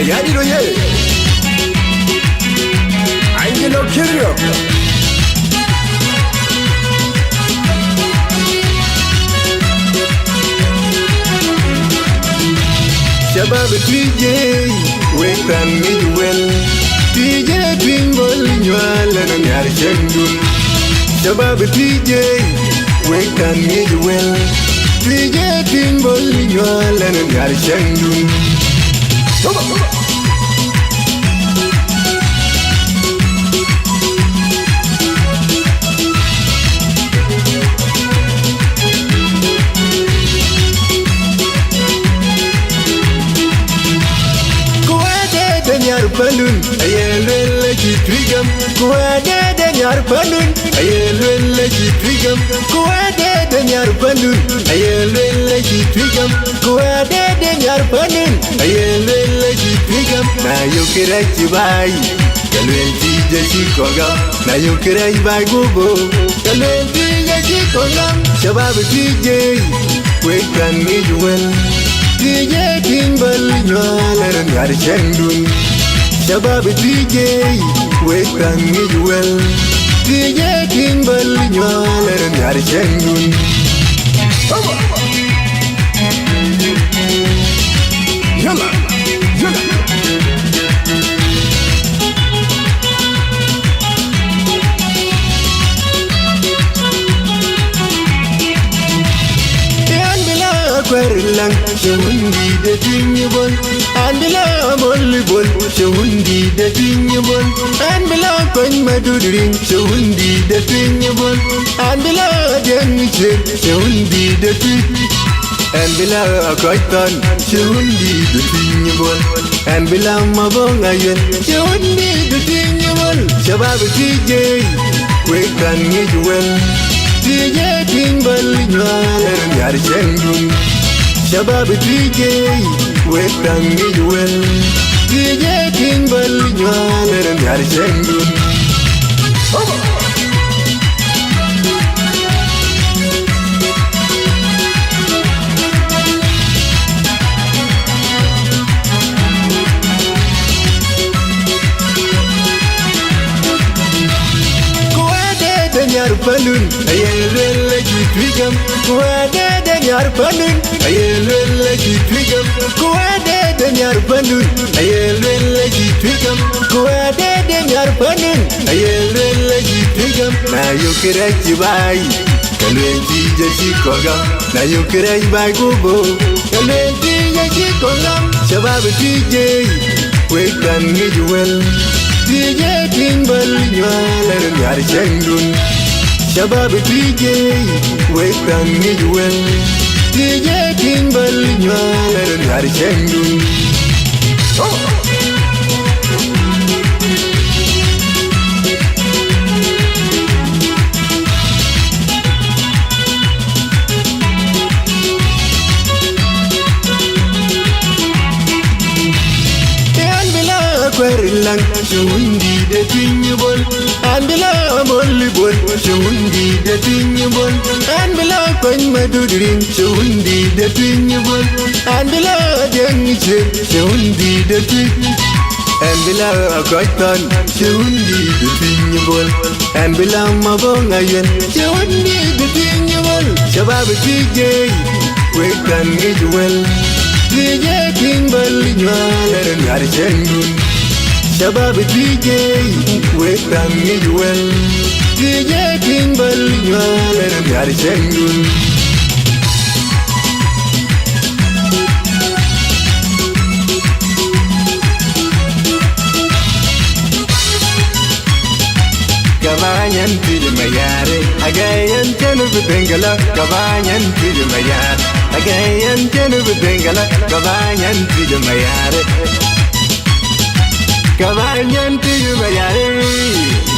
mayari no ye. Angelo Kirio. Shabab DJ, wait and me well. DJ Bingle Nyala and Yarchendun. Shabab DJ, wait and me well. DJ Bingle Nyala and Yarchendun. Balloon, I will let you trigger. Go ahead and your balloon, I will let you trigger. Go ahead and your balloon, I will let you trigger. Go ahead and your balloon, I will let you trigger. Now you can write you by Kalwenti Jessica. Now you can write by Google. Kalwenti Jessica. Shabab DJ, wait and meet you well. DJ Kimball, Nyala and Yarchendun. Shabab DJ, wait and meet well. DJ Kimball, Nyala and Yarchendun. Yalla, yalla. Lang, Shahundi the Dinable, and below Mollybull, Shahundi the Dinable, and below Coin Maduring, Shahundi the Dinable, and below Jennifer, Shahundi the Twit, and below a Crichton, Shahundi the Dinable, and below Mabongayan, Shahundi the Dinable, Shabab DJ, wait and meet well. DJ Kimball, Nyala and Yarchendun. Shabab DJ, wait and meet well. DJ Kimball, Nyala and Yarchendun. Your balloon, I will let you trigger. Go ahead and your balloon, I will let you trigger. Go ahead and your balloon, I will let you trigger. Go ahead and your balloon, I will let you trigger. Now you can write you by Kalwenti Jessica. Now you can write by Google. Kalwenti Jessica. Shabab DJ, wait and meet well. DJ Kimball, Nyala and Yarchendun. Shabab DJ, wait and meet well. DJ Kimball, Nyala and Yarchendun. Lang, Shahundi the Dinable, and below Mollybull, Shahundi the Dinable, and below Coin Maduring, Shahundi the Dinable, and below Jennifer, Shahundi the Twit, and below a Crichton, Shahundi the Dinable, and below Mabongayan, Shahundi the Dinable. Shabab DJ, wait and meet well. DJ Kimball, Nyala and Yarchendun. Shabab DJ, wait and meet well. DJ Kimball, Nyala and Yarchendun. Kabayan pili mayare, agayan tenu bengala. Kabayan pili mayare, agayan tenu bengala. Kabayan pili mayare. Kabayan pili mayare.